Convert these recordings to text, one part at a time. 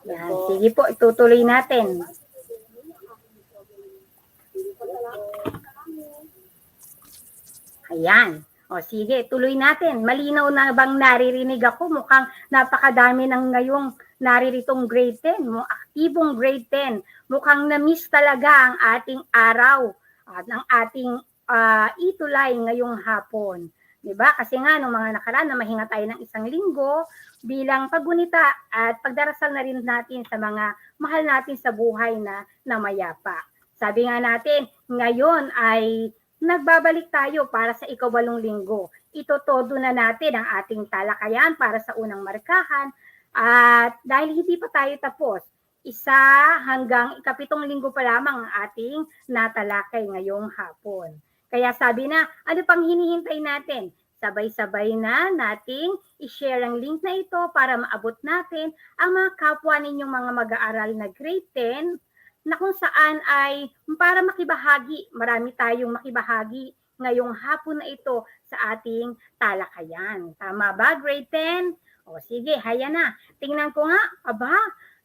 Yan, sige po, itutuloy natin. Ayan. O sige, tuloy natin. Malinaw na bang naririnig ako? Mukhang napakadami ng ngayong nariritong grade 10, aktibong grade 10. Mukhang na-miss talaga ang ating araw at ang ating itulay ngayong hapon. Diba? Kasi nga, nung mga nakaraan na mahinga tayo ng isang linggo, bilang paggunita at pagdarasal na rin natin sa mga mahal natin sa buhay na namayapa. Sabi nga natin, ngayon ay nagbabalik tayo para sa ikawalong linggo. Itotodo na natin ang ating talakayan para sa unang markahan at dahil hindi pa tayo tapos, isa hanggang ikapitong linggo pa lamang ang ating natalakay ngayong hapon. Kaya sabi na, ano pang hinihintay natin? Sabay-sabay na nating i-share ang link na ito para maabot natin ang mga kapwa ninyong mga mag-aaral na grade 10 na kung saan ay para makibahagi, marami tayong makibahagi ngayong hapon na ito sa ating talakayan. Tama ba, grade 10? O sige, haya na. Tingnan ko nga, aba,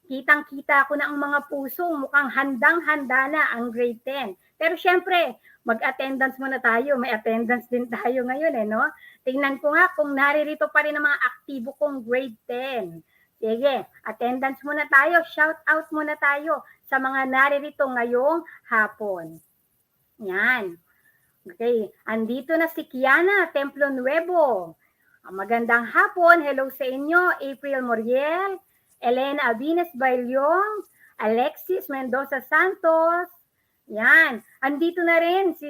kitang-kita ko na ang mga puso, mukhang handang-handa na ang grade 10. Pero syempre, mag-attendance muna tayo. May attendance din tayo ngayon no? Tingnan ko nga kung naririto pa rin ang mga aktibo kong grade 10. Sige, attendance muna tayo, shout out muna tayo sa mga naririto ngayong hapon. Yan. Okay, andito na si Kiana Templo Nuevo. Magandang hapon, hello sa inyo, April Moriel, Elena Abinas Balyong, Alexis Mendoza Santos. Yan, andito na rin si,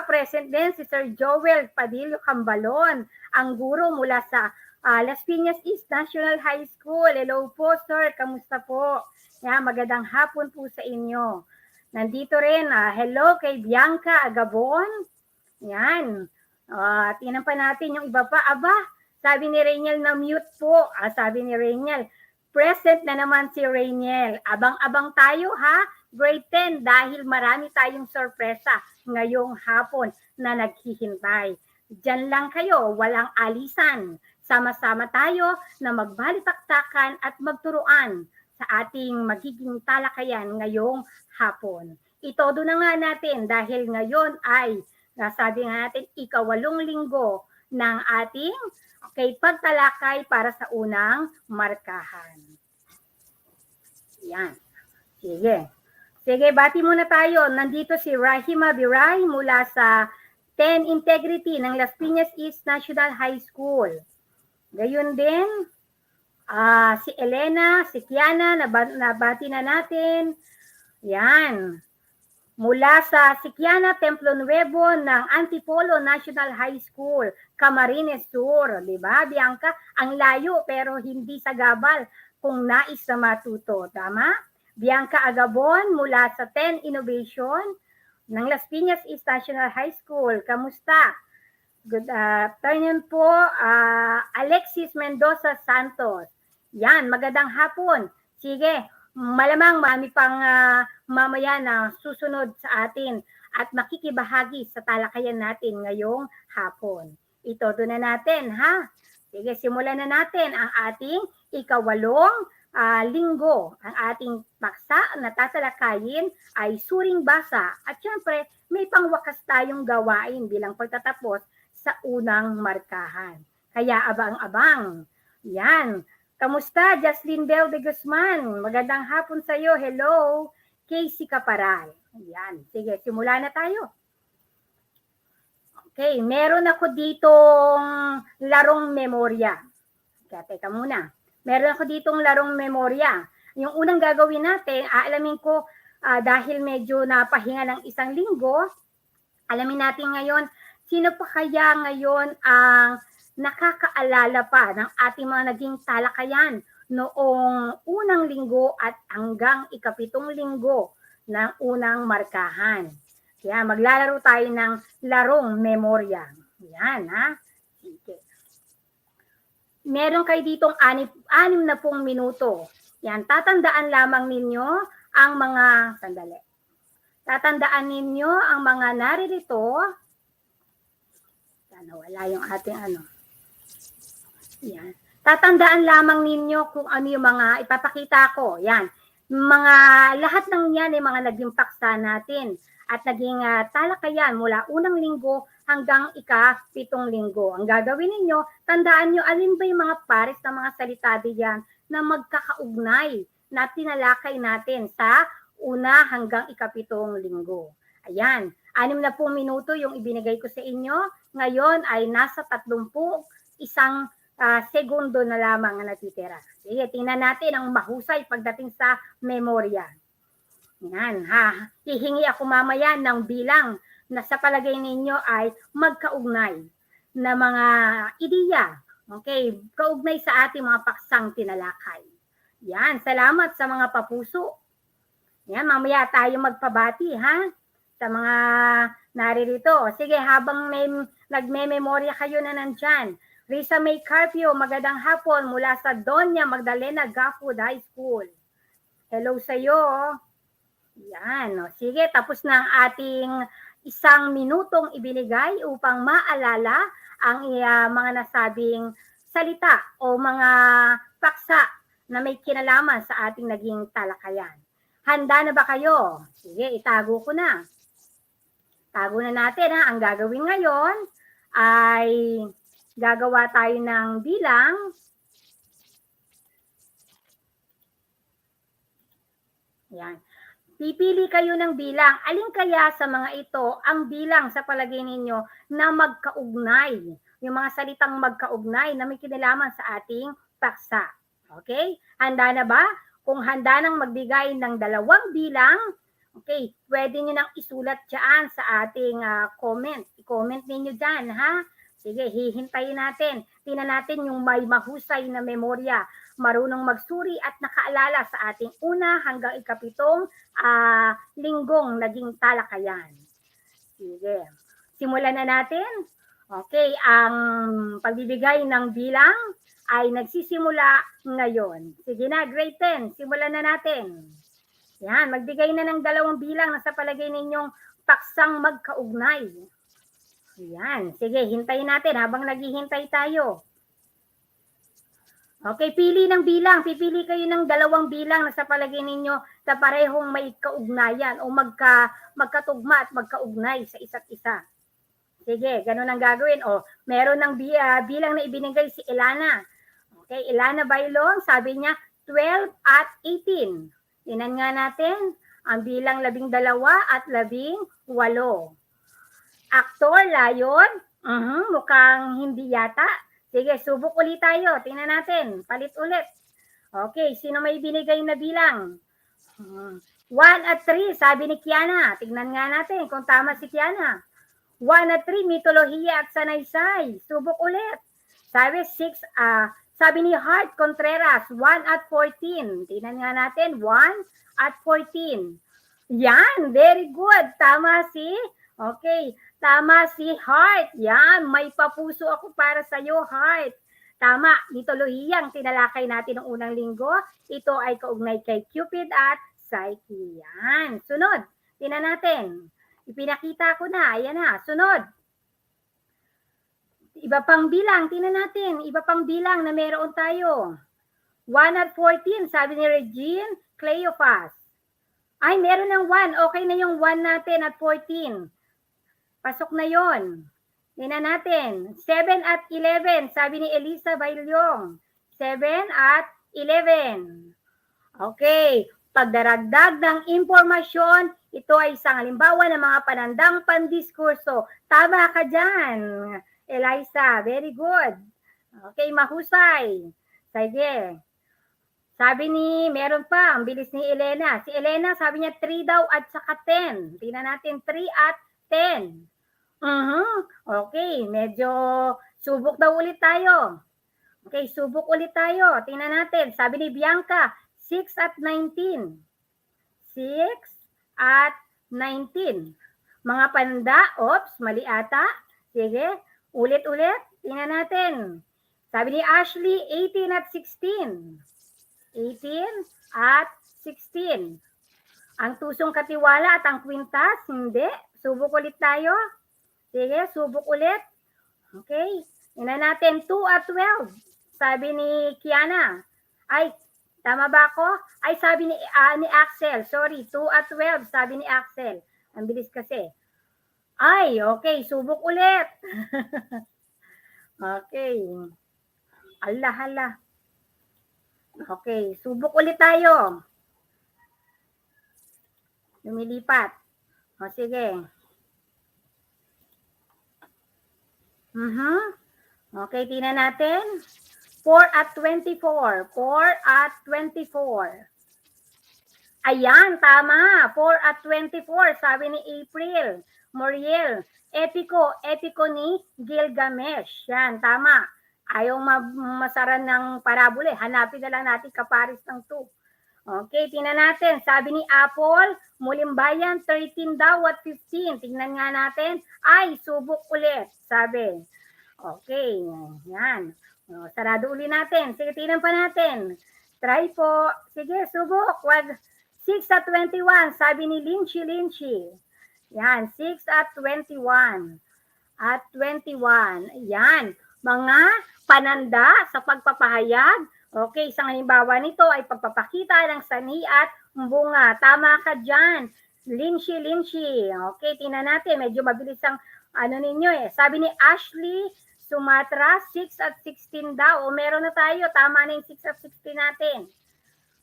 present din si Sir Joel Padillo Cambalon, ang guro mula sa Las Piñas East National High School. Hello po, sir. Kamusta po? Yan, magandang hapon po sa inyo. Nandito rin, hello kay Bianca Agabon. Yan. Tingnan pa natin yung iba pa. Sabi ni Rainiel na mute po. Sabi ni Rainiel, present na naman si Rainiel. Abang-abang tayo ha, grade 10, dahil marami tayong sorpresa ngayong hapon na naghihintay. Diyan lang kayo, walang alisan. Sama-sama tayo na magbalitaktakan at magturuan sa ating magiging talakayan ngayong hapon. Itodo na nga natin dahil ngayon ay, sabi nga natin, ikawalong linggo ng ating pagtalakay para sa unang markahan. Yan. Sige. Sige, bati muna tayo. Nandito si Rahima Biray mula sa 10 Integrity ng Las Piñas East National High School. Gayon din, si Elena, si Kiana, nabati na natin. Yan. Mula sa si Kiana Templo Nuevo ng Antipolo National High School, Camarines Sur. Diba, Bianca? Ang layo pero hindi sagabal kung nais na matuto. Tama? Bianca Agabon mula sa 10 Innovation ng Las Piñas East National High School. Kamusta? Good afternoon po, Alexis Mendoza Santos. Yan, magandang hapon. Sige, malamang mami pang mamaya na susunod sa atin at makikibahagi sa talakayan natin ngayong hapon. Itodo na natin, ha? Sige, simulan na natin ang ating ikawalong linggo. Ang ating paksa na tatalakayin ay suring basa. At syempre, may pangwakas tayong gawain bilang pagtatapos sa unang markahan. Kaya abang-abang. Yan. Kamusta, Jocelyn Bel de Guzman? Magandang hapon sa iyo. Hello, Casey Caparal. Yan. Sige, simula na tayo. Okay, meron ako ditong larong memorya. Kaya teka muna. Meron ako ditong larong memorya. Yung unang gagawin natin, aalamin ko dahil medyo napahinga ng isang linggo, alamin natin ngayon, sino pa kaya ngayon ang nakakaalala pa ng ating mga naging talakayan noong unang linggo at hanggang ikapitong linggo ng unang markahan. Kaya maglalaro tayo ng larong memorya. Yan, ha? Sige. Meron kayo ditong 6 na pong minuto. Yan, tatandaan lamang ninyo ang mga, sandali. Tatandaan ninyo ang mga naririto. Wala yung ating Yan. Tatandaan lamang ninyo kung ano yung mga ipapakita ko. Yan. Mga lahat ng yan ay mga naging paksa natin at naging talakayan mula unang linggo hanggang ika-7 linggo. Ang gagawin ninyo, tandaan nyo alin ba yung mga pares ng mga salita diyan na magkakaugnay na tinalakay natin sa una hanggang ika-7 linggo. Ayan, 60 minuto yung ibinigay ko sa inyo. Ngayon ay nasa 31 segundo na lamang ang natitira. Sige, tingnan natin ang mahusay pagdating sa memorya. Yan, ha. Hihingi ako mamaya ng bilang na sa palagay ninyo ay magkaugnay na mga ideya. Okay, kaugnay sa ating mga paksang tinalakay. Yan, salamat sa mga papuso. Yan, mamaya tayo magpabati, ha? Sa mga naririto. Sige, habang nagme-memorya kayo na nandyan, Risa May Carpio, magandang hapon mula sa Doña Magdalena Gafood High School. Hello sa iyo. Yan. O. Sige, tapos na ang ating 1 minutong ibinigay upang maalala ang mga nasabing salita o mga paksa na may kinalaman sa ating naging talakayan. Handa na ba kayo? Sige, itago ko na. Tago na natin, ha. Ang gagawin ngayon ay gagawa tayo ng bilang. Yan. Pipili kayo ng bilang. Alin kaya sa mga ito ang bilang sa palagay ninyo na magkaugnay? Yung mga salitang magkaugnay na may kinalaman sa ating paksa. Okay? Handa na ba? Kung handa nang magbigay ng 2 bilang, okay, pwede nyo nang isulat dyan sa ating comment. I-comment ninyo dyan, ha? Sige, hihintayin natin. Tingnan natin yung may mahusay na memorya, marunong magsuri at nakaalala sa ating una hanggang ika-7 linggong naging talakayan. Sige, simulan na natin. Okay, ang pagbibigay ng bilang ay nagsisimula ngayon. Sige na, grade 10, simulan na natin. Yan, magbigay na ng 2 bilang na sa palagay ninyong paksang magkaugnay. Yan, sige, hintayin natin habang naghihintay tayo. Okay, pili ng bilang. Pipili kayo ng 2 bilang na sa palagay ninyo sa parehong may kaugnayan o magkatugma at magkaugnay sa isa't isa. Sige, ganun ang gagawin. O, meron ng bilang na ibinigay si Elana. Okay, Elana Bailong, sabi niya 12 at 18. Tingnan nga natin ang bilang 12 at 18. Aktor, Lion, mukhang hindi yata. Sige, subok ulit tayo. Tingnan natin. Palit ulit. Okay, sino may binigay na bilang? 1 at 3, sabi ni Kiana. Tingnan nga natin kung tama si Kiana. 1 at 3, mitolohiya at sanaysay. Subok ulit. Sabi 6, sabi ni Heart Contreras, 1 at 14. Tingnan nga natin, 1 at 14. Yan, very good. Tama si, okay, tama si Heart. Yan, may papuso ako para sa iyo, Heart. Tama, mitolohiyang tinalakay natin ng unang linggo. Ito ay kaugnay kay Cupid at Psyche. Yan, sunod. Tingnan natin. Ipinakita ko na. Ayan na, sunod. Iba pang bilang, tingnan natin. Iba pang bilang na meron tayo. 1 at 14, sabi ni Regine Cleophas. Ay, meron ng 1. Okay na yung 1 natin at 14. Pasok na yon. Tingnan natin. 7 at 11, sabi ni Elisa Bailyong. 7 at 11. Okay. Pagdaragdag ng impormasyon, ito ay isang halimbawa ng mga panandang pandiskurso. Tama ka dyan, Eliza. Very good. Okay, mahusay. Sige. Sabi ni, meron pa, ang bilis ni Elena. Si Elena, sabi niya 3 daw at saka 10. Tingnan natin, 3 at 10. Okay, medyo subok daw ulit tayo. Okay, subok ulit tayo. Tingnan natin. Sabi ni Bianca, 6 at 19. 6 at 19. Mga panda, oops, mali ata. Sige, ulit-ulit. Tingnan natin. Sabi ni Ashley, 18 at 16. 18 at 16. Ang tusong katiwala at ang kwintas, hindi. Subok ulit tayo. Sige, subok ulit. Okay. Tingnan natin, 2 at 12. Sabi ni Kiana. Ay, tama ba ako? Ay, sabi ni Axel. Sorry, 2 at 12. Sabi ni Axel. Ang bilis kasi. Ay, okay. Subok ulit. Okay. Ala, hala. Okay. Subok ulit tayo. Lumilipat. O, sige. Okay, tingnan natin. 4 at 24. 4 at 24. Ayan, tama. 4 at 24. Sabi ni April. Moriel. Epiko ni Gilgamesh. Yan, tama. Ayaw masaran ng parabole. Hanapin na lang natin kaparis ng 2. Okay, tingnan natin. Sabi ni Apple, Mulimbayan, 13 daw at 15. Tingnan nga natin. Ay, subok ulit. Sabi. Okay, yan. Sarado uli natin. Sige, tingnan pa natin. Try po. Sige, subok. 6 at 21. Sabi ni Lynchy. Yan, 6 at 21. At 21. Yan. Mga pananda sa pagpapahayag. Okay, isang halimbawa nito ay pagpapakita ng sani at bunga. Tama ka dyan. Lynchy. Okay, tingnan natin. Medyo mabilis ang ninyo eh. Sabi ni Ashley Sumatra, 6 at 16 daw. O meron na tayo. Tama na yung 6 at 16 natin.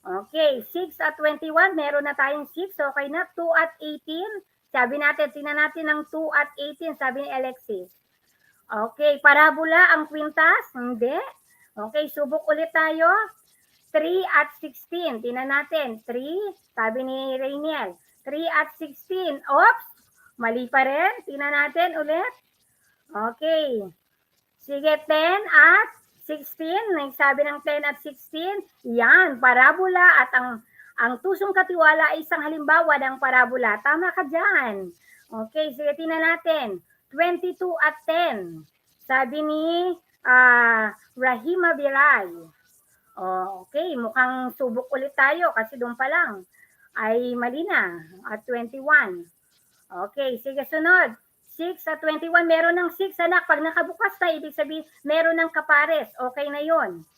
Okay, 6 at 21, meron na tayong 6. Okay na, 2 at 18. Sabi natin, tingnan natin ng 2 at 18, sabi ni Alexis. Okay, parabola ang kwintas? Hindi. Okay, subok ulit tayo. 3 at 16, tingnan natin. 3, sabi ni Rainiel. 3 at 16, oops, mali pa rin. Tingnan natin ulit. Okay, sige, 10 at 16, nagsabi ng 10 at 16, yan, parabola at ang tusong katiwala ay isang halimbawa ng parabola. Tama ka dyan. Okay, sige, tingnan natin. 22 at 10, sabi ni Rahima Biray. Okay, mukhang subok ulit tayo kasi doon pa lang ay mali na at 21. Okay, sige, sunod. 6 at 21, meron ng 6 anak. Pag nakabukas na, ibig sabihin, meron ng kapares. Okay na yon.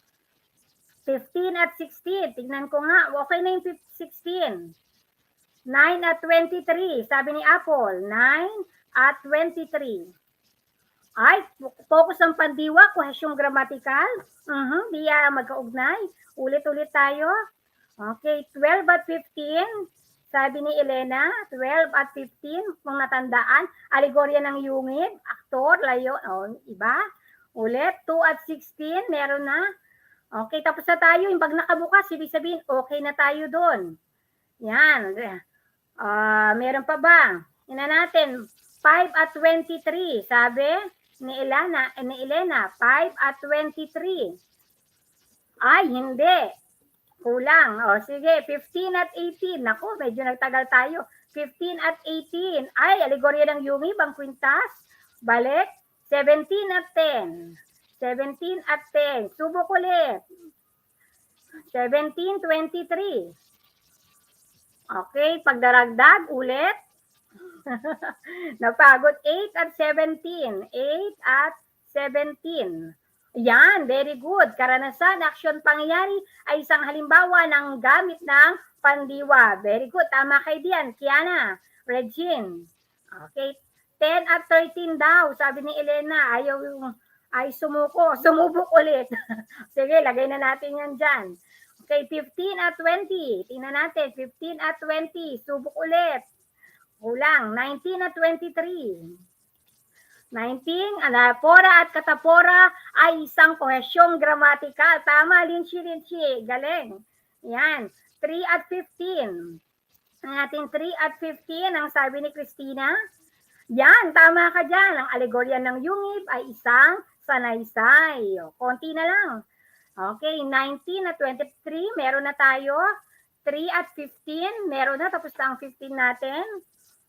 15 at 16, tignan ko nga. Okay na yung 16. 9 at 23, sabi ni Apple. 9 at 23. Ay, focus ang pandiwa, question grammatical. Di magkaugnay. Ulit-ulit tayo. Okay, 12 at 15. Sabi ni Elena, 12 at 15, kung natandaan, alegorya ng yungib, aktor, layo, iba. Ulit, 2 at 16, meron na. Okay, tapos na tayo. Yung pag nakabukas, ibig sabihin, okay na tayo doon. Yan. Meron pa ba? Ina natin, 5 at 23, sabi ni Elena, 5 at 23. Ay, hindi. Kulang. O, sige, 15 at 18. Naku, medyo nagtagal tayo. 15 at 18. Ay, alegorya ng yumi, bang kwintas. Balik. 17 at 10. 17 at 10. Subok ulit. 17, 23. Okay, pagdaragdag ulit. Napagod. 8 at 17. 8 at 17. Yan, very good. Karanasan, action, pangyayari ay isang halimbawa ng gamit ng pandiwa. Very good. Tama kayo diyan, Kiana, Regine. Okay. 10 at 13 daw, sabi ni Elena. Ay sumuko. Sumubok ulit. Sige, lagay na natin yan dyan. Okay, 15 at 20. Tingnan natin, 15 at 20. Subok ulit. Kulang. 19 at 23. 19, anapora at katapora ay isang kohesyong gramatikal. Tama, Lynchy. Galing. Yan. 3 at 15. Ang ating 3 at 15, ang sabi ni Christina. Yan, tama ka dyan. Ang alegorya ng yungib ay isang sanaysay. Konti na lang. Okay, 19 at 23, meron na tayo. 3 at 15, meron na. Tapos na ang 15 natin.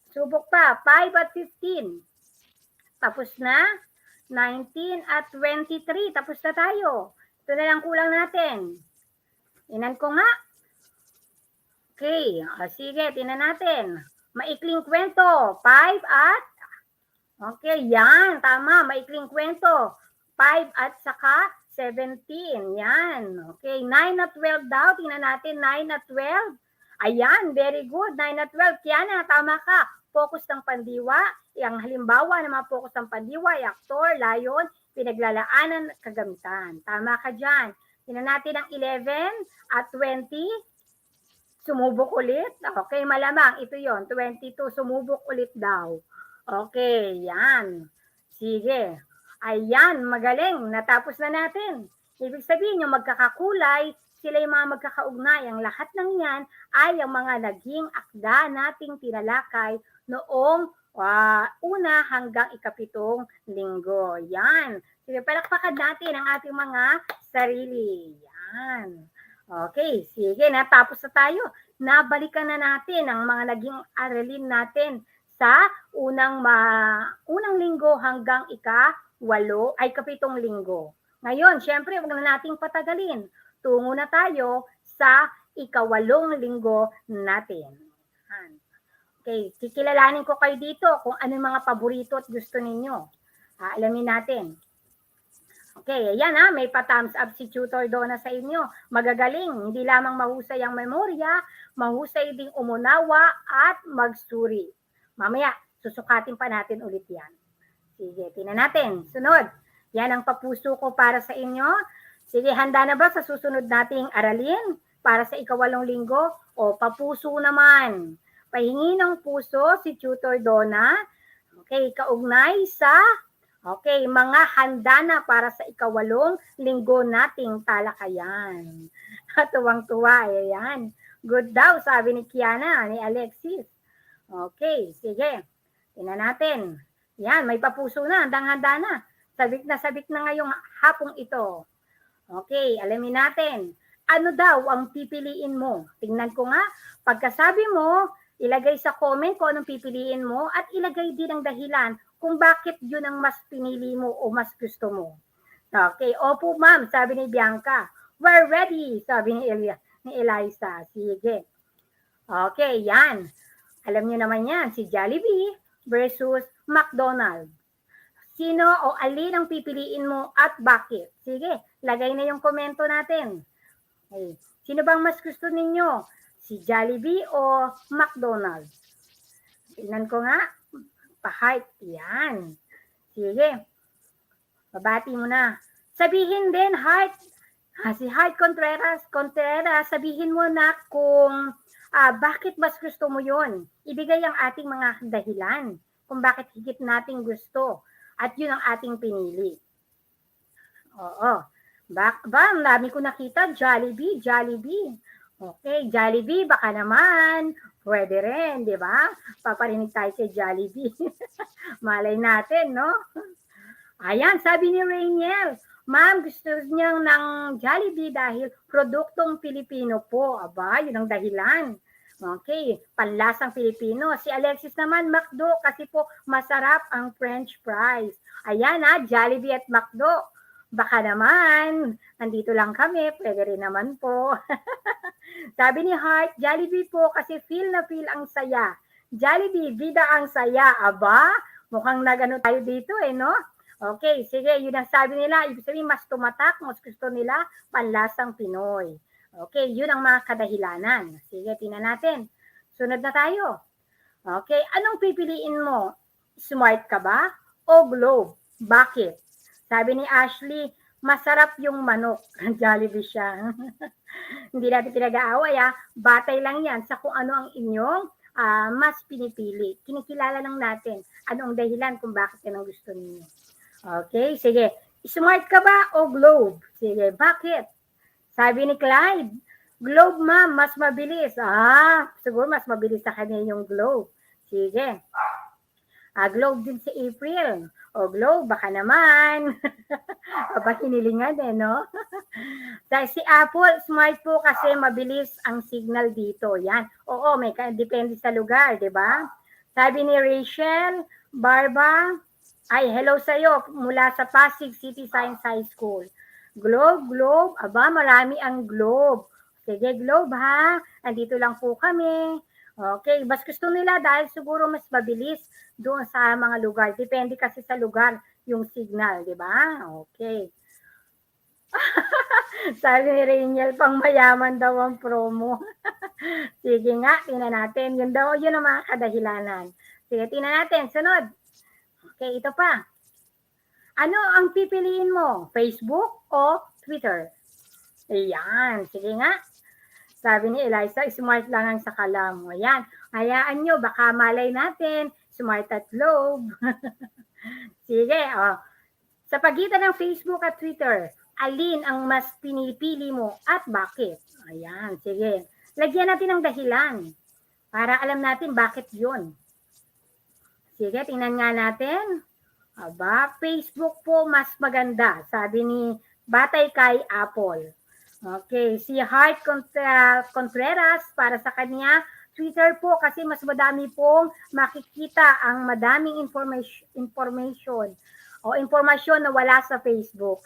Subok pa, 5 at 15. Tapos na. 19 at 23. Tapos na tayo. Ito na lang kulang natin. Inan ko nga. Okay. Sige, tinan natin. Maikling kwento. 5 at... Okay, yan. Tama. Maikling kwento. 5 at saka 17. Yan. Okay. 9 at 12 daw. Tingnan natin. 9 at 12. Ayan. Very good. 9 at 12. Kiana, tama ka. Focus ng pandiwa. Ang halimbawa ng mga focus ng pandiwa ay aktor, layon, pinaglalaanan at kagamitan. Tama ka dyan. Tingnan natin ang 11 at 20. Sumubok ulit. Okay, malamang. Ito yon 22. Sumubok ulit daw. Okay, yan. Sige. Ayan, magaling. Natapos na natin. Ibig sabihin, yung magkakakulay, sila yung mga magkakaugnay. Ang lahat ng yan ay ang mga naging akda nating tinalakay noong una hanggang ikapitong linggo. Yan. Sige, palakpakan natin ang ating mga sarili. Yan. Okay, sige, natapos na tayo. Nabalikan na natin ang mga naging aralin natin sa unang linggo hanggang kapitong linggo. Ngayon, syempre, huwag na nating patagalin. Tungo na tayo sa ikawalong linggo natin. Okay, kikilalanin ko kayo dito kung ano yung mga paborito at gusto ninyo. Alamin natin. Okay, ayan may pa-thumbs up si Tutor Donna sa inyo. Magagaling, hindi lamang mahusay ang memorya, mahusay ding umunawa at magsuri. Mamaya, susukatin pa natin ulit yan. Sige, tingnan natin. Sunod. Yan ang papuso ko para sa inyo. Sige, handa na ba sa susunod nating aralin para sa ikawalong linggo? O, papuso naman. Pahingi ng puso si Tutor Donna. Okay, kaugnay sa mga handa na para sa ikawalong linggo nating talakayan. Tuwang-tuwa, ayan. Good daw, sabi ni Kiana, ni Alexis. Okay, sige. Tingnan natin. Yan, may papuso na, handang-handa na. Sabik na ngayong hapong ito. Okay, alamin natin. Ano daw ang pipiliin mo? Tingnan ko nga. Pagkasabi mo, ilagay sa comment kung anong pipiliin mo at ilagay din ang dahilan kung bakit yun ang mas pinili mo o mas gusto mo. Okay, opo ma'am, sabi ni Bianca. We're ready, sabi ni Eliza. Sige. Okay, yan. Alam niyo naman yan, si Jollibee versus McDonald's. Sino o alin ang pipiliin mo at bakit? Sige, lagay na yung komento natin. Okay. Sino bang mas gusto ninyo? Si Jollibee o McDonald's? Tingnan ko nga. Pa-heart. Yan. Sige. Babati mo na. Sabihin din, Heart. Si Heart Contreras, sabihin mo na kung bakit mas gusto mo yon. Ibigay ang ating mga dahilan kung bakit higit nating gusto. At yun ang ating pinili. Oo. Ang dami ko nakita, Jollibee. Okay, Jollibee, baka naman. Pwede rin, di ba? Paparinig tayo kay Jollibee. Malay natin, no? Ayan, sabi ni Rainiel, ma'am, gusto niyang ng Jollibee dahil produktong Pilipino po. Aba, yun ang dahilan. Okay, panlasang Pilipino. Si Alexis naman, McDo, kasi po masarap ang French fries. Ayan Jollibee at McDo. Baka naman, nandito lang kami, pwede rin naman po. Sabi ni Heart, Jollibee po kasi feel na feel ang saya. Jollibee, bida ang saya. Aba, mukhang nagano tayo dito no? Okay, sige, yun ang sabi nila. Ibig sabihin, mas tumatak, mas gusto nila, panlasang Pinoy. Okay, yun ang mga kadahilanan. Sige, tingnan natin. Sunod na tayo. Okay, anong pipiliin mo? Smart ka ba? O Globe? Bakit? Sabi ni Ashley, masarap yung manok. Jollibee siya. Hindi natin pinag-aaway Batay lang yan sa kung ano ang inyong mas pinipili. Kinikilala lang natin anong dahilan kung bakit yan ang gusto niyo. Okay, sige. Smart ka ba o Globe? Sige, bakit? Sabi ni Clyde, Globe ma'am, mas mabilis. Siguro mas mabilis sa kanya yung Globe. Sige. Globe din si April. O Globe, baka naman. Aba, hinilingan no? Si Apple, smart po kasi mabilis ang signal dito. Yan. Oo, may depende sa lugar, di ba? Sabi ni Rachel, Barba, hello sa'yo mula sa Pasig City Science High School. Globe, aba, marami ang Globe. Sige, Globe andito lang po kami. Okay, mas gusto nila dahil siguro mas mabilis doon sa mga lugar. Depende kasi sa lugar yung signal, di ba? Okay. Sabi ni Rainiel, pang mayaman daw ang promo. Sige nga, tingnan natin. Yun ang mga kadahilanan. Sige, tingnan natin. Sunod. Okay, ito pa. Ano ang pipiliin mo? Facebook o Twitter? Ayan, sige nga. Sabi ni Eliza, smart lang ang sakala mo. Ayan, hayaan nyo, baka malay natin, smart at lobe. Sige, sa pagitan ng Facebook at Twitter, alin ang mas pinipili mo at bakit? Ayan, sige. Lagyan natin ng dahilan para alam natin bakit yun. Sige, tingnan nga natin. Aba, Facebook po mas maganda, sabi ni Batay kay Apple. Okay, si Heart Contreras para sa kanya, Twitter po kasi mas madami pong makikita ang madaming information o impormasyon na wala sa Facebook.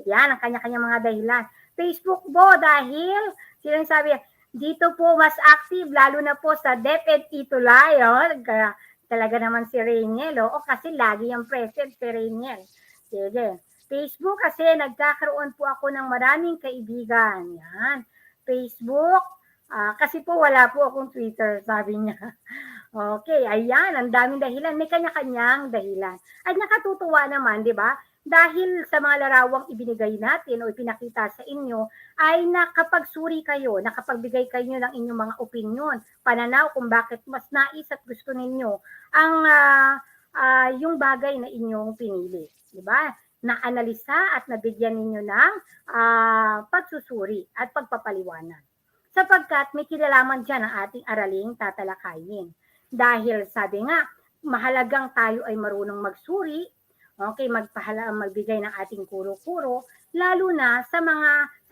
Yan ang kanya-kanya mga dahilan. Facebook po dahil, silang sabi, dito po mas active, lalo na po sa DepEd Itulay. Talaga naman si Rainiel. O kasi lagi yung present si Rainiel. Sige. Facebook kasi nagkakaroon po ako ng maraming kaibigan. Yan. Facebook, kasi po wala po akong Twitter, sabi niya. Okay, ayan, ang daming dahilan. May kanya-kanyang dahilan. At nakatutuwa naman, di ba? Dahil sa mga larawang ibinigay natin o ipinakita sa inyo, ay nakapagsuri kayo, nakapagbigay kayo ng inyong mga opinion, pananaw kung bakit mas nais at gusto ninyo ang yung bagay na inyong pinili. Di ba? Na-analisa at nabigyan ninyo ng pagsusuri at pagpapaliwanag. Sapagkat may kilalaman dyan ang ating araling tatalakayin. Dahil sabi nga, mahalagang tayo ay marunong magsuri, okay, magbigay ng ating kuro-kuro, lalo na sa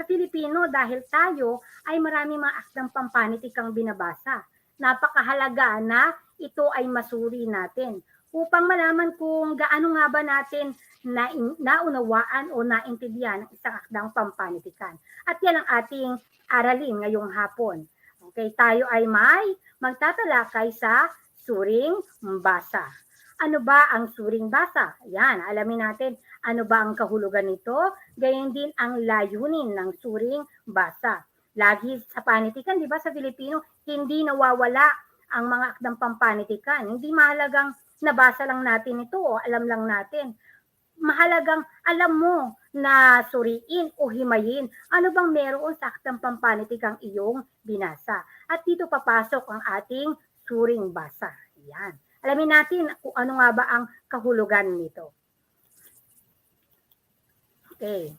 Pilipino dahil tayo ay maraming mga akdang pampanitikang binabasa. Napakahalaga na ito ay masuri natin upang malaman kung gaano nga ba natin naunawaan o naintindihan ang isang akdang pampanitikan. At yan ang ating aralin ngayong hapon. Okay, tayo ay may magtatalakay sa suring basa. Ano ba ang suring basa? Yan, alamin natin ano ba ang kahulugan nito, gayon din ang layunin ng suring basa. Lagi sa panitikan, di ba, sa Pilipino, hindi nawawala ang mga akdang pampanitikan. Hindi mahalagang nabasa lang natin ito o alam lang natin. Mahalagang alam mo na suriin o himayin ano bang meron sa akdang pampanitikang iyong binasa. At dito papasok ang ating suring basa. Yan. Alamin natin kung ano nga ba ang kahulugan nito. Okay.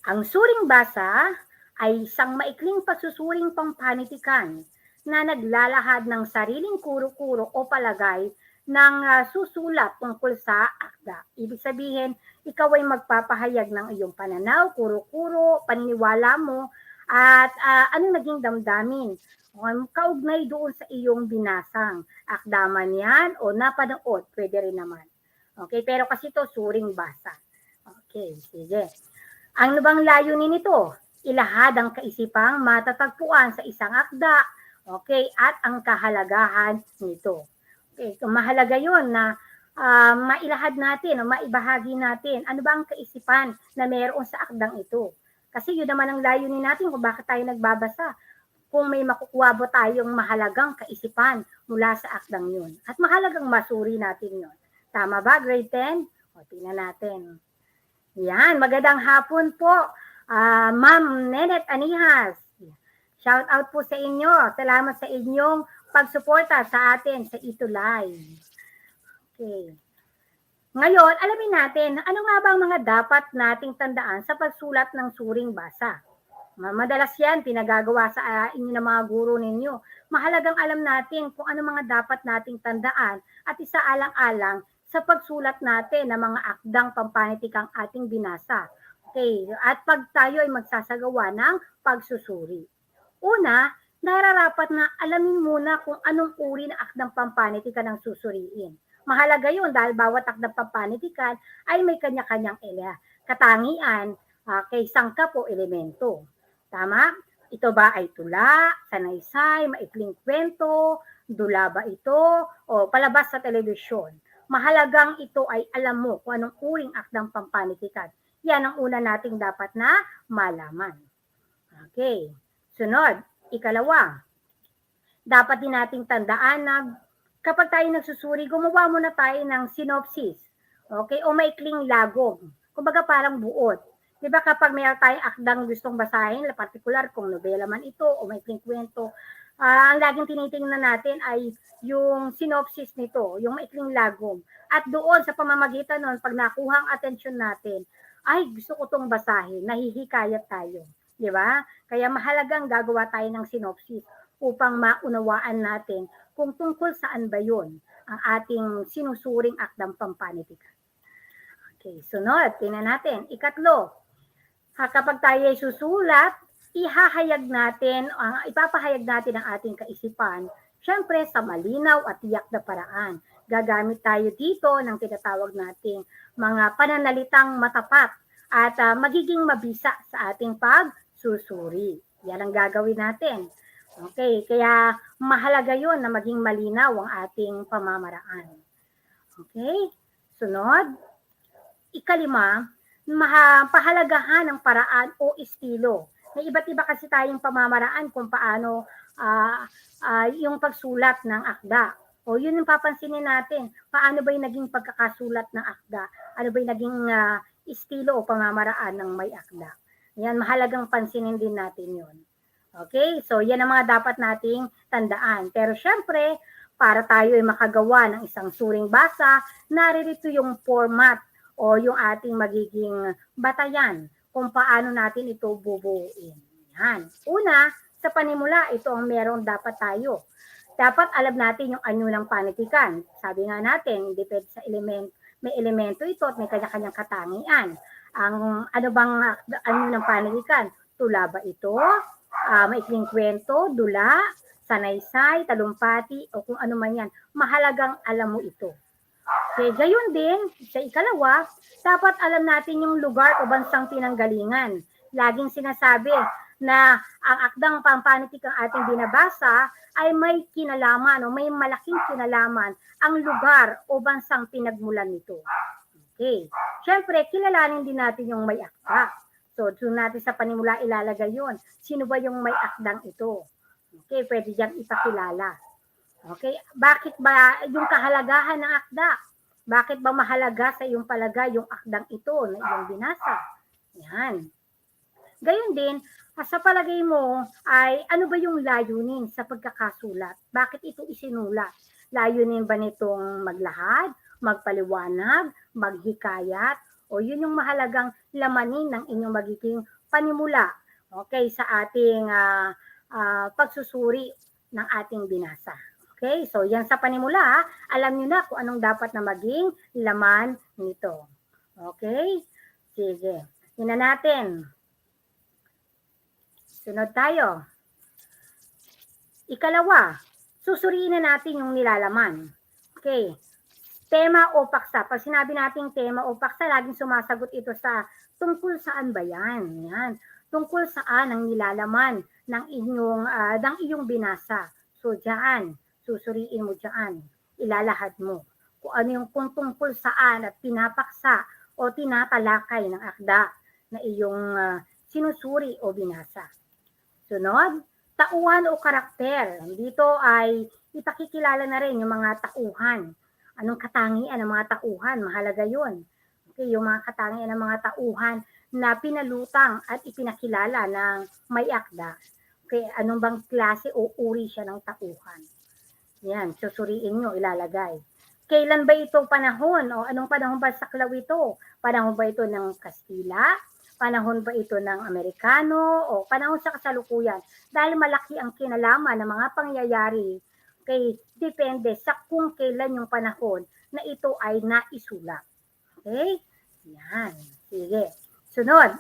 Ang suring basa ay isang maikling pagsusuring pampanitikan na naglalahad ng sariling kuro-kuro o palagay ng susulat tungkol sa akda. Ibig sabihin, ikaw ay magpapahayag ng iyong pananaw, kuro-kuro, paniniwala mo, at anong naging damdamin. Kaugnay doon sa iyong binasang akda man yan o napanood, pwede rin naman. Okay, pero kasi ito suring basa. Okay, sige. Ang bang layunin nito? Ilahad ang kaisipang matatagpuan sa isang akda, okay, at ang kahalagahan nito. Okay, so mahalaga yun na mailahad natin o maibahagi natin ano ba ang kaisipan na mayroon sa akdang ito. Kasi yun naman ang layunin natin kung bakit tayo nagbabasa. Kung may makukuha ba tayong mahalagang kaisipan mula sa akdang yun. At mahalagang masuri natin yun. Tama ba, grade 10? O, tingnan natin. Yan, magandang hapon po, Ma'am Nenet Anihas. Shout out po sa inyo. Salamat sa inyong pagsuporta sa atin sa Itulay. Okay. Ngayon, alamin natin, ano nga ba ang mga dapat nating tandaan sa pagsulat ng suring basa? Madalas yan, pinagagawa sa inyo ng mga guro ninyo. Mahalagang alam natin kung ano mga dapat nating tandaan at isaalang-alang sa pagsulat natin ng mga akdang pampanitikang ating binasa. Okay, at pag tayo ay magsasagawa ng pagsusuri. Una, nararapat na alamin muna kung anong uri ng akdang pampanitikan ang susuriin. Mahalaga yun dahil bawat akdang pampanitikan ay may kanya-kanyang katangian, kay sangkap o elemento. Tama? Ito ba ay tula, sanaysay, maikling kwento, dula ba ito, o palabas sa telebisyon? Mahalagang ito ay alam mo kung anong uring akdang pampanitikan. Yan ang una nating dapat na malaman. Okay. Sunod, ikalawa, dapat din nating tandaan na kapag tayo nagsusuri, gumawa muna tayo ng synopsis. Okay? O maikling lagom. Kumbaga parang buod. Di ba kapag mayroon tayong akdang gustong basahin, particular kung nobela man ito o maikling kwento, ang laging tinitingnan natin ay yung synopsis nito, yung maikling lagom. At doon sa pamamagitan nun, pag nakuha ang atensyon natin, ay gusto ko itong basahin, nahihikayat tayo. Di ba? Kaya mahalagang gagawa tayo ng synopsis upang maunawaan natin kung tungkol saan ba yun ang ating sinusuring akdang pampanitikan. Okay, sunod, tingnan natin. Ikatlo, kapag tayo ay susulat, ipapahayag natin ang ating kaisipan, syempre sa malinaw at tiyak na paraan. Gagamit tayo dito ng tinatawag nating mga pananalitang matapat at magiging mabisa sa ating pagsusuri. Yan ang gagawin natin. Okay, kaya mahalaga yon na maging malinaw ang ating pamamaraan. Okay, sunod. Ikalima, pahalagahan ng paraan o estilo. May iba't iba kasi tayong pamamaraan kung paano yung pagsulat ng akda. O yun yung papansinin natin, paano ba yung naging pagkakasulat ng akda? Ano ba yung naging estilo o pamamaraan ng may akda? Yan, mahalagang pansinin din natin yun. Okay, so yan ang mga dapat nating tandaan. Pero syempre, para tayo ay makagawa ng isang suring basa, naririto yung format o yung ating magiging batayan kung paano natin ito bubuuin. Yan. Una, sa panimula, ito ang meron dapat tayo. Dapat alam natin yung anyo ng panitikan. Sabi nga natin, depende sa may elemento ito at may kanya-kanyang katangian. Ang ano bang anyo ng panitikan? Tula ba ito? Maikling kwento, dula, sanaysay, talumpati, o kung ano man yan. Mahalagang alam mo ito. Okay, gayon din, sa ikalawa, dapat alam natin yung lugar o bansang pinanggalingan. Laging sinasabi na ang akdang pampanitik ang ating binabasa ay may kinalaman o may malaking kinalaman ang lugar o bansang pinagmulan nito. Okay, syempre, kilalanin din natin yung may akda. So, doon natin sa panimula ilalagay yun. Sino ba yung may akdang ito? Okay, pwede diyang ipakilala. Okay, bakit ba yung kahalagahan ng akda? Bakit ba mahalaga sa iyong palagay yung akdang ito na iyong binasa? Yan. Gayon din, sa palagay mo ay ano ba yung layunin sa pagkakasulat? Bakit ito isinulat? Layunin ba nitong maglahad, magpaliwanag, maghikayat, o yun yung mahalagang lamanin ng inyong magiging panimula, okay, sa ating pagsusuri ng ating binasa. Okay, so yan sa panimula, alam nyo na kung anong dapat na maging laman nito. Okay, sige, yun na natin. Sunod tayo. Ikalawa, susuriin na natin yung nilalaman. Okay, tema o paksa. Pag sinabi nating tema o paksa, laging sumasagot ito sa tungkol saan ba yan? Yan. Tungkol saan ang nilalaman ng iyong binasa. So, diyan, susuriin mo diyan. Ilalahad mo. Kung tungkol saan at pinapaksa o tinatalakay ng akda na iyong sinusuri o binasa. Sunod, tauhan o karakter. Dito ay ipakikilala na rin yung mga tauhan. Anong katangian ng mga tauhan? Mahalaga yun. Okay, yung mga katangian ng mga tauhan na pinalutang at ipinakilala ng may akda. Okay, anong bang klase o uri siya ng tauhan? Yan, susuriin nyo, ilalagay. Kailan ba ito panahon? O anong panahon ba saklaw ito? Panahon ba ito ng Kastila? Panahon ba ito ng Amerikano? O panahon sa kasalukuyan? Dahil malaki ang kinalaman ng mga pangyayari. Okay, depende sa kung kailan yung panahon na ito ay naisulat. Okay? Yan. Sige. Sunod.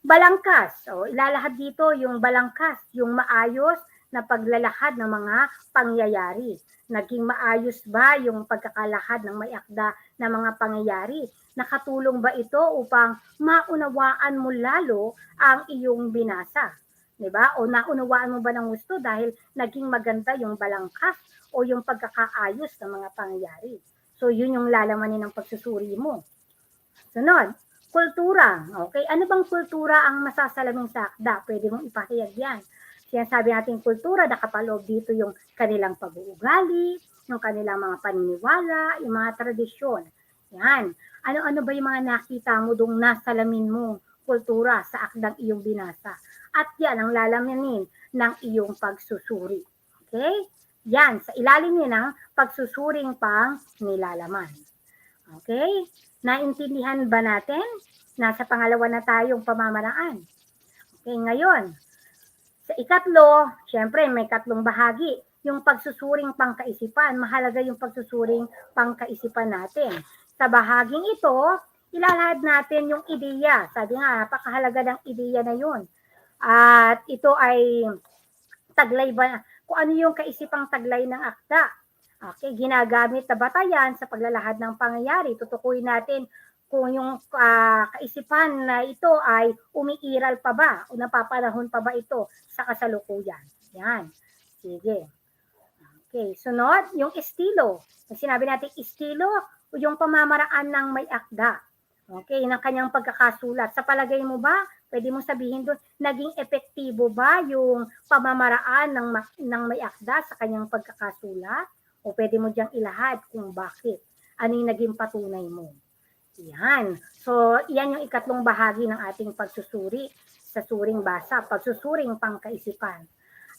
Balangkas. O, ilalahad dito yung balangkas, yung maayos na paglalahad ng mga pangyayari. Naging maayos ba yung pagkakalahad ng may akda na mga pangyayari? Nakatulong ba ito upang maunawaan mo lalo ang iyong binasa? Diba? O naunawaan mo ba ng gusto dahil naging maganda yung balangkas o yung pagkakaayos ng mga pangyayari? So, yun yung lalamanin ng pagsusuri mo. Sunod, kultura. Okay, ano bang kultura ang masasalamin sa akda? Pwede mong ipahayag yan. Sinasabi natin kultura, nakapaloob dito yung kanilang pag-uugali, yung kanilang mga paniniwala, yung mga tradisyon. Yan. Ano-ano ba yung mga nakita mo dong nasalamin mo kultura sa akdang iyong binasa? At yan ang lalamanin ng iyong pagsusuri. Okay? Yan, sa ilalim niya ng pagsusuring pang nilalaman. Okay? Naintindihan ba natin? Nasa pangalawa na tayong pamamaraan. Okay, ngayon, sa ikatlo, syempre may tatlong bahagi. Yung pagsusuring pangkaisipan, mahalaga yung pagsusuring pangkaisipan natin. Sa bahaging ito, ilalahad natin yung ideya. Sabi nga, napakahalaga ng ideya na yun. At ito ay taglay ba, kung ano yung kaisipang taglay ng akda. Okay, ginagamit na batayan sa paglalahad ng pangyayari. Tutukuyin natin kung yung kaisipan na ito ay umiiral pa ba o napapanahon pa ba ito sa kasalukuyan. Yan. Sige. Okay, sunod, yung estilo. Yung sinabi natin estilo o yung pamamaraan ng may akda. Okay, ng kanyang pagkakasulat. Sa palagay mo ba, pwede mong sabihin doon, naging epektibo ba yung pamamaraan ng may akda sa kanyang pagkakasulat? O pwede mo diyang ilahad kung bakit. Ano yung naging patunay mo? Yan. So, yan yung ikatlong bahagi ng ating pagsusuri sa suring basa, pagsusuring pangkaisipan.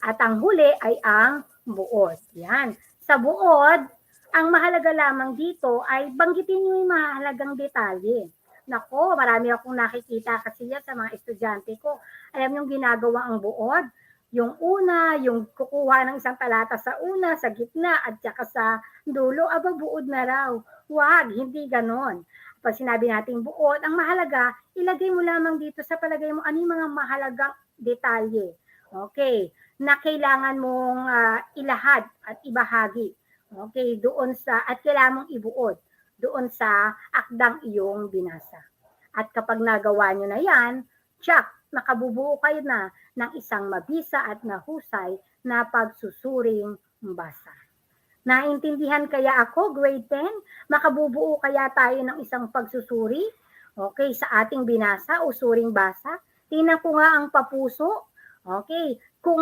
At ang huli ay ang buod. Yan. Sa buod, ang mahalaga lamang dito ay banggitin nyo yung mahalagang detalye. Nako, marami akong nakikita kasi yan sa mga estudyante ko. Alam nyo ginagawa ang buod? Yung una, yung kukuha ng isang talata sa una, sa gitna, at saka sa dulo, aba buod na raw. Huwag, hindi ganon. Pag sinabi natin buod, ang mahalaga, ilagay mo lamang dito sa palagay mo ano yung mga mahalagang detalye. Okay, na kailangan mong ilahad at ibahagi. Okay, doon sa, at kailangan mong ibuod doon sa akdang iyong binasa. At kapag nagawa nyo na yan, check, nakabubuo kayo na ng isang mabisa at mahusay na pagsusuring basa. Naintindihan kaya ako, grade 10? Makabubuo kaya tayo ng isang pagsusuri? Okay, sa ating binasa o suring basa? Tingnan ko nga ang papuso. Okay, kung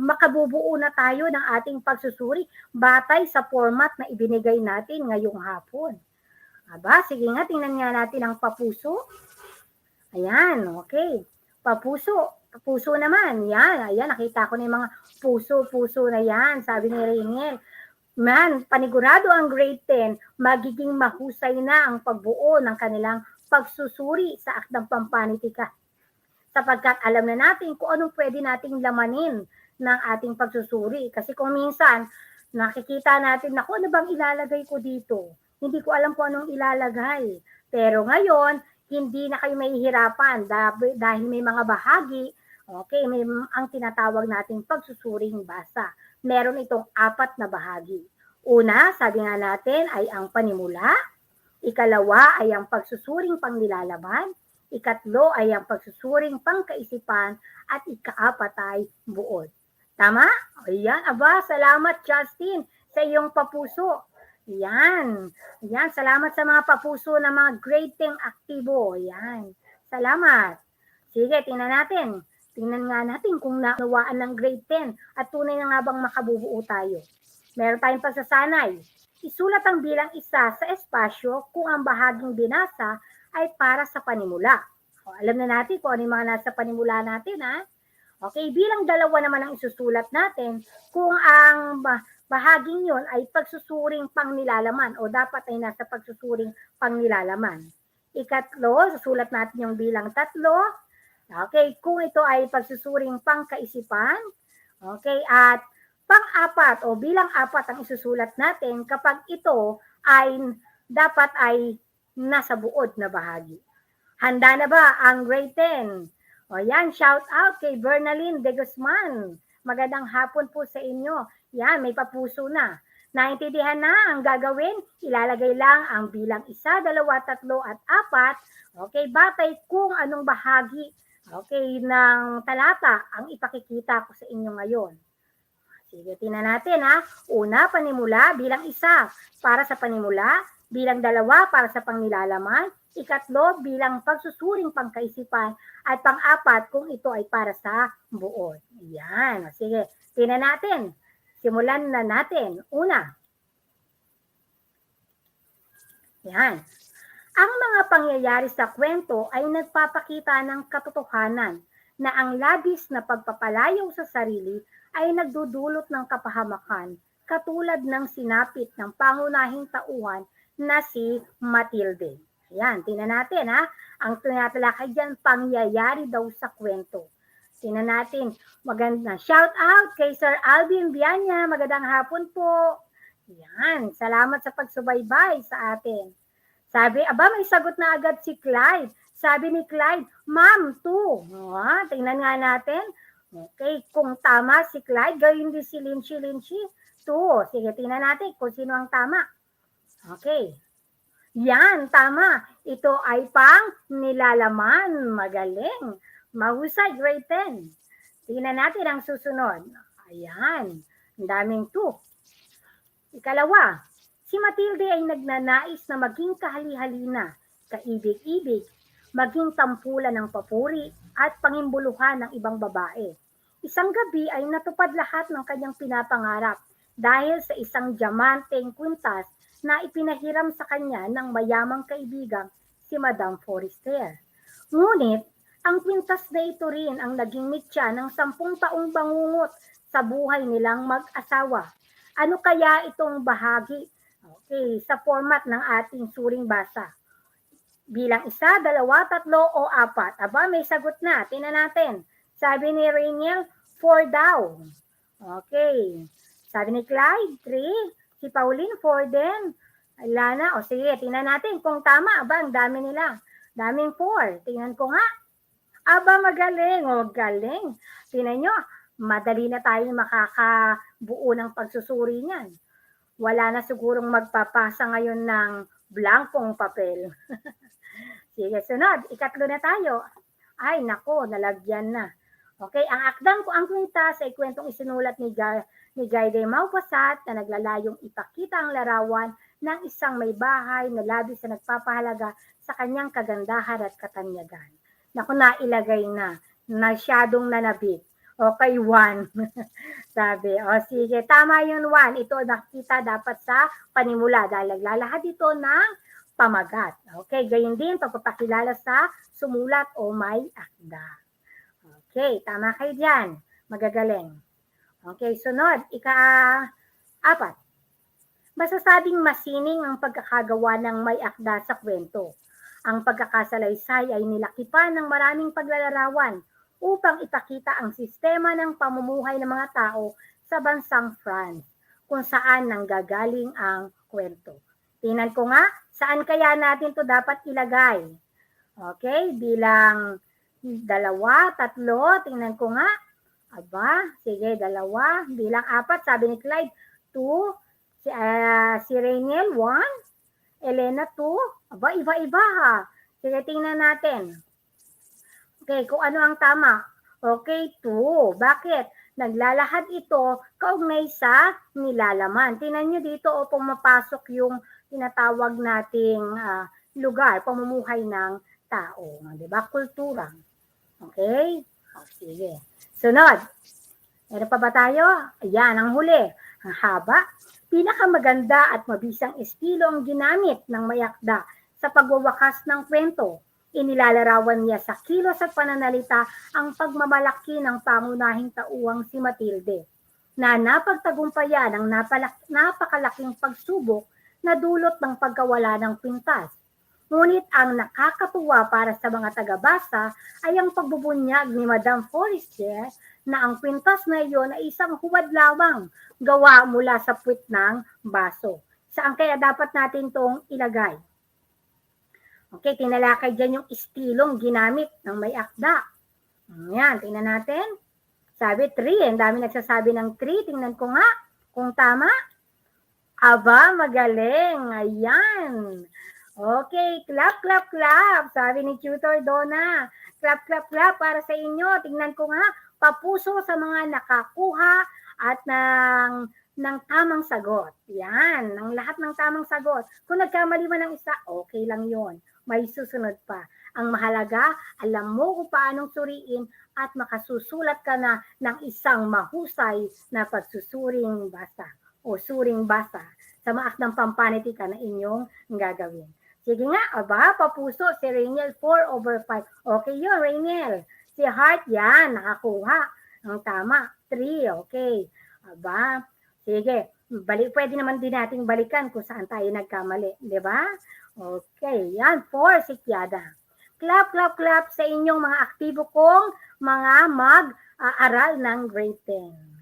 makabubuo na tayo ng ating pagsusuri, batay sa format na ibinigay natin ngayong hapon. Aba, sige nga, tingnan nga natin ang papuso. Ayan, okay. Puso naman, yan, ayan, nakita ko na yung mga puso na yan, sabi ni Rainiel. Man, panigurado ang grade 10, magiging mahusay na ang pagbuo ng kanilang pagsusuri sa akdang pampanitika. Sapagkat alam na natin kung anong pwede nating lamanin ng ating pagsusuri. Kasi kung minsan, nakikita natin, naku, ano bang ilalagay ko dito? Hindi ko alam kung anong ilalagay. Pero ngayon, hindi na kayo mahihirapan dahil may mga bahagi, okay, may ang tinatawag nating pagsusuring basa. Meron itong 4 na bahagi. Una, sabi nga natin, ay ang panimula. Ikalawa ay ang pagsusuring panglilalaman. Ikatlo ay ang pagsusuring pangkaisipan. At ika-4 ay buod. Tama? Ayan, aba, salamat Justin sa iyong papuso. Yan. Yan, salamat sa mga papuso ng mga grade 10 aktibo. Yan. Salamat. Sige, tingnan natin. Tingnan nga natin kung nawaan ng grade 10 at tunay na nga bang makabubuo tayo. Meron tayong pagsasanay. Isulat ang bilang isa sa espasyo kung ang bahaging binasa ay para sa panimula. O, alam na natin kung ano yung mga nasa panimula natin, ha? Okay, bilang 2 naman ang isusulat natin kung ang bahaging yon ay pagsusuring pangnilalaman o dapat ay nasa pagsusuring pangnilalaman. Ikatlo, susulat natin yung bilang 3. Okay, kung ito ay pagsusuring pangkaisipan. Okay, at pang-4 o bilang 4 ang isusulat natin kapag ito ay dapat ay nasa buod na bahagi. Handa na ba ang grade 10? O yan, shout out kay Bernaline de Guzman. Magandang hapon po sa inyo. Yan, may papuso na. Naintindihan na ang gagawin, ilalagay lang ang bilang 1, 2, 3 at 4. Okay, batay kung anong bahagi okay, ng talata ang ipakikita ko sa inyo ngayon. Sige, tingnan natin ha. Una, panimula bilang 1. Para sa panimula, bilang 2 para sa pangnilalaman, 3 bilang pagsusuring pangkaisipan, at pang-4 kung ito ay para sa buod. Yan. Sige, tingnan natin. Simulan na natin. Una. Yan. Ang mga pangyayari sa kwento ay nagpapakita ng katotohanan na ang labis na pagpapalayo sa sarili ay nagdudulot ng kapahamakan, katulad ng sinapit ng pangunahing tauhan na si Matilde. Ayan, tingnan natin ha. Ang tinatalakay dyan, pangyayari daw sa kwento. Tingnan natin. Maganda. Shout out kay Sir Alvin Viana. Magandang hapon po. Yan. Salamat sa pagsubaybay sa atin. Sabi, may sagot na agad si Clyde. Sabi ni Clyde, Ma'am, 2. Tingnan nga natin. Okay, kung tama si Clyde, gawin din si Lynchy. 2. Sige, tingnan natin kung sino ang tama. Okay. Yan, tama. Ito ay pang nilalaman. Magaling. Mahusay, grade 10. Tingnan natin ang susunod. Ayan. Ang daming 2. Ikalawa, si Matilde ay nagnanais na maging kahali-halina, kaibig-ibig, maging tampulan ng papuri at pangimbuluhan ng ibang babae. Isang gabi ay natupad lahat ng kanyang pinapangarap dahil sa isang diamanteng kwintas na ipinahiram sa kanya ng mayamang kaibigang si Madame Forestier. Ngunit, ang kwintas na ito rin ang naging mitya ng 10 taong bangungot sa buhay nilang mag-asawa. Ano kaya itong bahagi? Okay, sa format ng ating suring basa. Bilang 1, 2, 3, o 4. May sagot na. Tingnan natin. Sabi ni Rainiel, 4 daw. Okay. Sabi ni Clyde, 3. Si Pauline, 4 din. Lana, sige, tingnan natin kung tama. Ang dami nila. Daming 4. Tingnan ko nga. Magaling. Galing. Tingnan nyo, madali na tayo makakabuo ng pagsusuri niyan. Wala na sigurong magpapasa ngayon ng blankong papel. Sige, sunod. 3 na tayo. Ay, nako, nalagyan na. Okay, ang akdang ko ang kwintas ay kwentong isinulat ni Guy de Maupassant na naglalayong ipakita ang larawan ng isang may bahay na labis na nagpapahalaga sa kanyang kagandahan at katanyagan. Naku, nailagay na. Masyadong nanabik. Okay, 1. Sabi, sige, tama yun 1. Ito nakita dapat sa panimula dahil naglalahad ito ng pamagat. Okay, gayon din pagpapakilala sa sumulat o may akda. Okay, tama kayo dyan. Magagaling. Okay, sunod, 4. Masasabing masining ang pagkakagawa ng may akda sa kwento. Ang pagkakasalaysay ay nilakipan ng maraming paglalarawan upang ipakita ang sistema ng pamumuhay ng mga tao sa bansang France, kung saan nanggagaling ang kwento. Tingnan ko nga, saan kaya natin to dapat ilagay? Okay, bilang 2, 3, tingnan ko nga. Sige, 2, bilang 4, sabi ni Clyde, 2, si Rainiel, 1, Elena, 2, iba-iba ha. Sige, tingnan natin. Okay, kung ano ang tama. Okay, 2. Bakit? Naglalahad ito kaugnay sa nilalaman. Tingnan nyo dito pumapasok yung tinatawag nating lugar, pamumuhay ng tao. Diba? Kultura. Okay? Sige. Sunod. Meron pa ba tayo? Ayan, ang huli. Ang haba. Pinakamaganda at mabisang estilo ang ginamit ng mayakda sa pagwawakas ng kwento. Inilalarawan niya sa kilos at pananalita ang pagmamalaki ng pangunahing tauhang si Matilde, na napagtagumpayan ng napakalaking pagsubok na dulot ng pagkawala ng kwintas. Ngunit ang nakakatuwa para sa mga tagabasa ay ang pagbubunyag ni Madame Forestier na ang kwintas na iyon ay isang huwad lawang gawa mula sa puwit ng baso. Saan kaya dapat natin itong ilagay? Okay, tinalakay dyan yung estilong ginamit ng may akda. Ayan, tingnan natin. Sabi 3, ang dami nagsasabi ng 3. Tingnan ko nga kung tama. Magaling. Ayan. Okay, clap, clap, clap. Sabi ni Tutor Donna. Clap, clap, clap para sa inyo. Tingnan ko nga, papuso sa mga nakakuha at ng tamang sagot. Yan, ng lahat ng tamang sagot. Kung nagkamali man ng isa, okay lang yon. May susunod pa. Ang mahalaga, alam mo kung paanong suriin at makasusulat ka na ng isang mahusay na pagsusuring basa o suring basa sa maakdang pampanitikan na inyong gagawin. Sige nga, aba, papuso si Rainiel 4/5. Okay yun, Rainiel. Si Heart, yan, nakakuha. Ang tama, 3, okay. Aba, sige, pwede naman din nating balikan kung saan tayo nagkamali, di ba? Okay, yan, 4 si Kiada. Clap, clap, clap sa inyong mga aktibo kong mga mag-aaral ng grade 10.